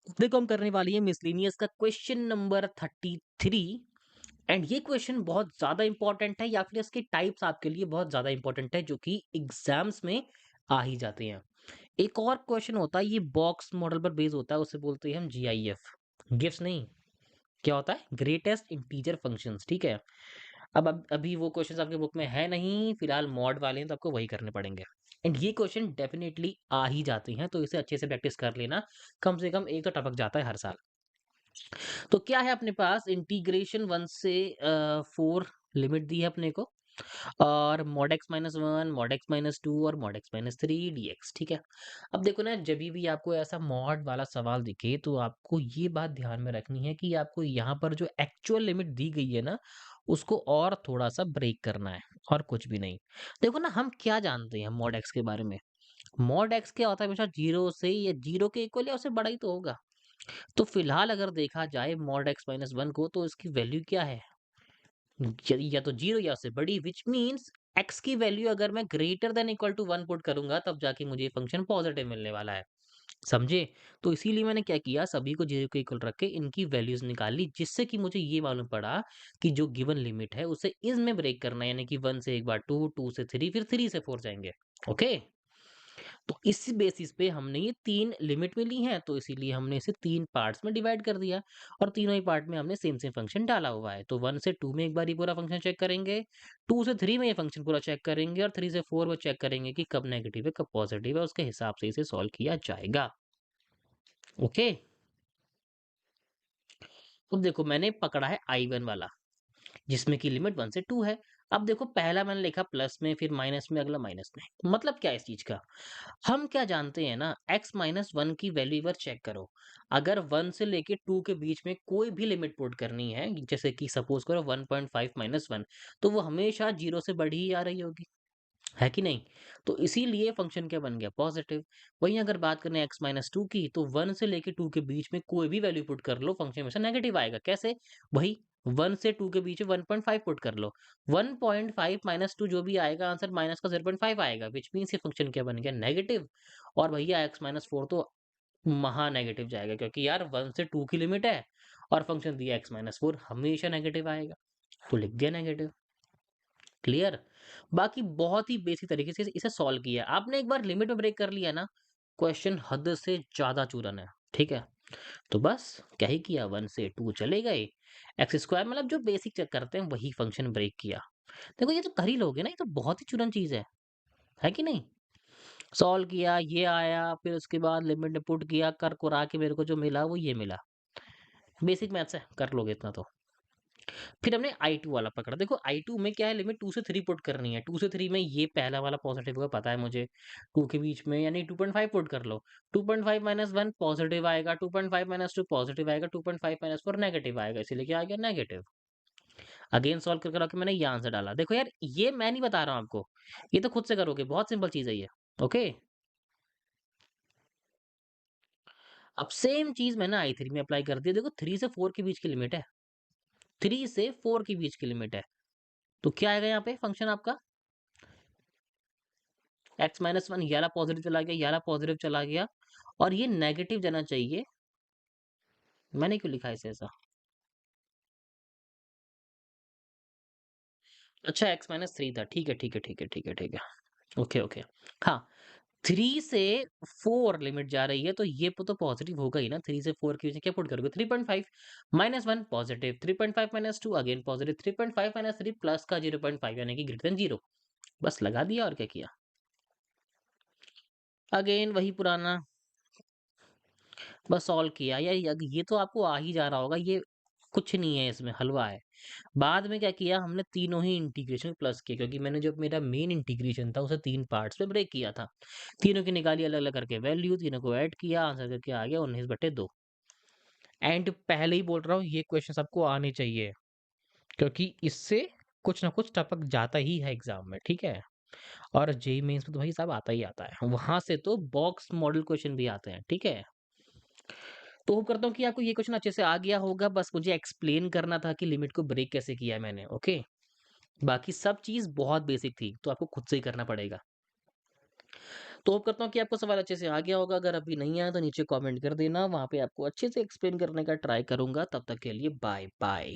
देखो हम करने वाली है मिसलेनियस का क्वेश्चन नंबर 33। एंड ये क्वेश्चन बहुत ज्यादा इंपॉर्टेंट है या फिर इसके टाइप्स आपके लिए बहुत ज्यादा इंपॉर्टेंट है जो कि एग्जाम्स में आ ही जाते हैं। एक और क्वेश्चन होता है ये बॉक्स मॉडल पर बेस होता है, उसे बोलते हैं हम जीआईएफ। गिव्स नहीं, क्या होता है, ग्रेटेस्ट इंटीजर फंक्शंस। ठीक है। अब अभी वो क्वेश्चंस आपके बुक में है नहीं, फिलहाल मॉड वाले हैं तो आपको वही करने पड़ेंगे। एंड ये क्वेश्चन डेफिनेटली आ ही जाते हैं, तो इसे अच्छे से प्रैक्टिस कर लेना। कम से कम एक तो टपक जाता है हर साल। तो क्या है अपने पास, इंटीग्रेशन 1 से 4 लिमिट दी है अपने को, और mod x minus one, mod x minus two और mod x minus three dx। ठीक है। अब देखो ना, जब भी आपको ऐसा मॉड वाला सवाल दिखे तो आपको ये बात ध्यान में रखनी है कि आपको यहाँ पर जो एक्चुअल लिमिट दी गई है ना, उसको और थोड़ा सा ब्रेक करना है, और कुछ भी नहीं। देखो ना, हम क्या जानते हैं mod x के बारे में। mod x क्या होता है, हमेशा जीरो से या जीरो के इक्वल या उससे बड़ा ही तो होगा। तो फिलहाल अगर देखा जाए mod x माइनस वन को, तो इसकी वैल्यू क्या है, या तो जीरो या उससे बड़ी, विच मीन्स x की वैल्यू अगर मैं greater than equal to one put करूंगा तब जाके मुझे फंक्शन पॉजिटिव मिलने वाला है। समझे। तो इसीलिए मैंने क्या किया, सभी को जीरो के इक्वल रख के इनकी वैल्यूज निकाल ली, जिससे कि मुझे ये मालूम पड़ा कि जो गिवन लिमिट है उसे इसमें ब्रेक करना है, यानी कि वन से एक बार टू, टू से थ्री, फिर थ्री से फोर जाएंगे। ओके। तो इस बेसिस पे हमने ये तीन लिमिट में ली हैं, तो इसीलिए हमने इसे तीन पार्ट्स में डिवाइड कर दिया। और तीनों ही पार्ट में हमने सेम सेम फंक्शन डाला हुआ है। तो वन से टू में एक बार ये पूरा फंक्शन चेक करेंगे, टू से थ्री में ये फंक्शन पूरा चेक करेंगे, और थ्री से फोर में चेक करेंगे कि कब नेगेटिव है कब पॉजिटिव है, उसके हिसाब से इसे सॉल्व किया जाएगा। ओके। तो देखो मैंने पकड़ा है I1 वाला, जिसमें की लिमिट 1 से 2 है। अब देखो पहला मैंने लिखा प्लस में, फिर माइनस में, अगला माइनस में। मतलब क्या है इस चीज का, हम क्या जानते हैं ना, x माइनस वन की वैल्यू एक बार चेक करो। अगर 1 से लेके 2 के बीच में कोई भी लिमिट पुट करनी है, जैसे कि सपोज करो 1.5 माइनस वन, तो वो हमेशा जीरो से बड़ी ही आ रही होगी, है कि नहीं। तो इसीलिए फंक्शन क्या बन गया, पॉजिटिव। वहीं अगर बात करें x माइनस टू की, तो 1 से लेके 2 के बीच में कोई भी वैल्यू पुट कर लो, फंक्शन हमेशा नेगेटिव आएगा। कैसे, वही 1 से 2 के बीच में 1.5 पुट कर लो, 1.5 माइनस टू जो भी आएगा आंसर माइनस का 0.5 आएगा, विच मीन्स ये फंक्शन क्या बन गया, नेगेटिव। और भैया x माइनस फोर तो महा नेगेटिव जाएगा, क्योंकि यार 1 से 2 की लिमिट है और फंक्शन दिया x माइनस फोर, हमेशा नेगेटिव आएगा। तो लिख दिया नेगेटिव। क्लियर। बाकी बहुत ही बेसिक तरीके से इसे सॉल्व किया, आपने एक बार लिमिट में ब्रेक कर लिया ना, क्वेश्चन हद से ज्यादा चूरन है। ठीक है। तो बस क्या ही किया, वन से टू चले गए, एक्स स्क्वायर मतलब जो बेसिक चेक करते हैं वही फंक्शन ब्रेक किया। देखो ये तो कर ही लोगे ना, ये तो बहुत ही चूरन चीज है कि नहीं। सॉल्व किया, ये आया, फिर उसके बाद लिमिट में पुट किया, कर कुरा के मेरे को जो मिला वो ये मिला। बेसिक मैथ्स है, कर लोगे इतना तो। फिर हमने I2 वाला पकड़ा। देखो I2 में क्या है, लिमिट 2 से 3 पुट करनी है। 2 से 3 में ये पहला वाला पॉजिटिव होगा, पता है मुझे। 2 के बीच में यानी 2.5 पुट कर लो। 2.5 माइनस 1 पॉजिटिव आएगा, 2.5 माइनस 2 पॉजिटिव आएगा, 2.5 माइनस 4 नेगेटिव आएगा, इसीलिए क्या आ गया, नेगेटिव। अगेन सॉल्व कर करके मैंने ये आंसर डाला। देखो यार, ये मैं नहीं बता रहा हूँ आपको, ये तो खुद से करोगे, बहुत सिंपल चीज है ये। ओके। अब सेम चीज मैंने I3 में अप्लाई कर दिया। देखो 3 से 4 के बीच की लिमिट है, 3 से 4 के बीच की लिमिट है। तो क्या आएगा यहाँ पे फंक्शन आपका, एक्स माइनस वन, ये पॉजिटिव चला गया, ये पॉजिटिव चला गया, और ये नेगेटिव जाना चाहिए। मैंने क्यों लिखा है इसे ऐसा, अच्छा एक्स माइनस थ्री था, ठीक है ठीक है ठीक है ठीक है ठीक है। Okay okay. हाँ, थ्री से फोर लिमिट जा रही है, तो ये तो पॉजिटिव होगा ही ना। थ्री से फोर के बीच में क्या पुट करोगे, 3.5 minus one positive, 3.5 minus two again positive, 3.5 minus three plus का 0.5 यानी कि ग्रेटर देन जीरो। बस लगा दिया, और क्या किया, अगेन वही पुराना, बस सॉल्व किया। यार ये तो आपको आ ही जा रहा होगा, ये कुछ नहीं है, इसमें हलवा है। बाद में क्या किया हमने, तीनों ही इंटीग्रेशन प्लस किए, क्योंकि मैंने जब मेरा मेन इंटीग्रेशन था उसे तीन पार्ट्स में ब्रेक किया था। तीनों की निकाली अलग अलग करके वैल्यू, तीनों को ऐड किया, आंसर करके आ गया 19/2। एंड पहले ही बोल रहा हूँ, ये क्वेश्चन सबको आने चाहिए, क्योंकि इससे कुछ ना कुछ टपक जाता ही है एग्जाम में। ठीक है। और जेई मेंस में तो भाई साहब आता ही आता है, वहां से तो बॉक्स मॉडल क्वेश्चन भी आते हैं। ठीक है। तो होप करता हूँ कि आपको ये क्वेश्चन अच्छे से आ गया होगा, बस मुझे एक्सप्लेन करना था कि लिमिट को ब्रेक कैसे किया है मैंने। ओके। बाकी सब चीज बहुत बेसिक थी, तो आपको खुद से ही करना पड़ेगा। तो होप करता हूँ कि आपको सवाल अच्छे से आ गया होगा। अगर अभी नहीं आया तो नीचे कमेंट कर देना, वहाँ पे आपको अच्छे से एक्सप्लेन करने का ट्राई करूँगा। तब तक के लिए बाय बाय।